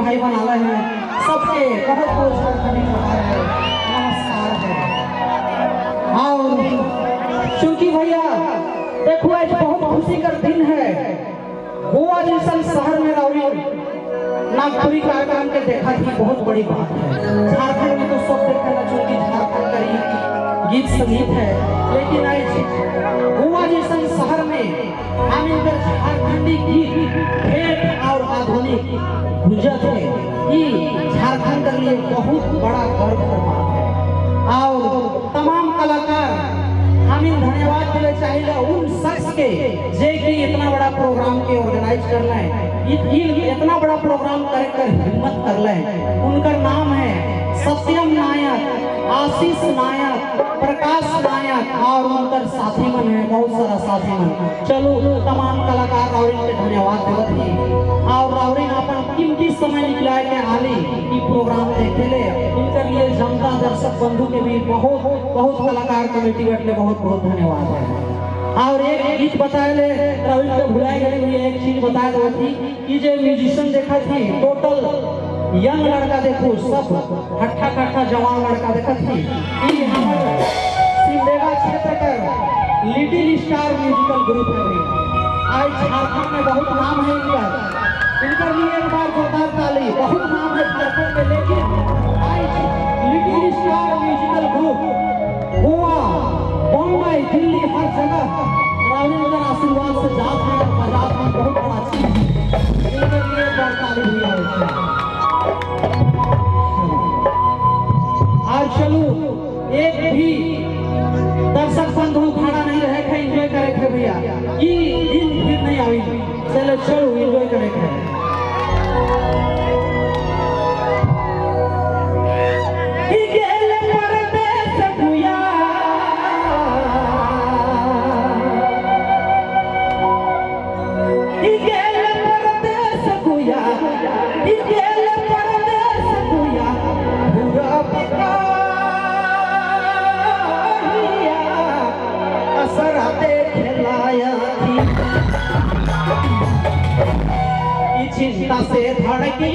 भाई बना हैं सबके बहुत बहुत नमस्कार है। और चूंकि भैया देखो आज बहुत खुशी का दिन है। गोवा जैसा शहर में रही नागपुरी कार्यक्रम के देखा थी बहुत बड़ी बात है। झारखंड में तो सब देखा चूंकि झारखंड का गीत संगीत है, लेकिन आज गोवा जैसा शहर में हम इधर झारखंडी गीत ठेठ और आधुनिक गुंजत है। ये झारखंड के लिए बहुत बड़ा गर्व की बात है। और तमाम कलाकार हम धन्यवाद देना चाहिए उन शख्स के जे कि इतना बड़ा प्रोग्राम के ऑर्गेनाइज कर लें, इतना बड़ा प्रोग्राम कर हिम्मत कर लें। उनका नाम है सत्यम नायक, आशीष नायक, प्रकाश नायक और उनका साथी मन है बहुत सारा साथी मन। चलो तमाम कलाकार रावरिन के धन्यवाद देवत ही और रावरिन अपन कीमती समय निकला के आली ई प्रोग्राम देखे ले। इनके लिए जनता दर्शक बंधु के भी बहुत बहुत कलाकार कमेटी बैठले बहुत बहुत धन्यवाद है। और एक गीत बताए ले रविंद्र के भुलाए गए हुए एक चीज बताया गया थी कि जो म्यूजिशियन देखा थी टोटल यंग लड़का देखो सब हट्ठा कट्ठा जवान लड़का देखा थी। ये हमारे सिमडेगा क्षेत्र का लिटिल स्टार म्यूजिकल ग्रुप है। आज झारखंड में बहुत नाम है इनका लिए एक बार जोरदार ताली। बहुत नाम है झारखंड में, लेकिन आज little star musical group Goa Bombay Delhi हर जगह रावण आशीर्वाद से जात है और बजात है बहुत बड़ा चीज इनके लिए ताली हुई है। आज चलो एक भी दर्शक बंधु खड़ा नहीं रहे थे, एंजॉय करे थे भैया। ये दिन फिर नहीं आई, चलो चलो एंजॉय करे थे। चिंता से धड़की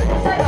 सच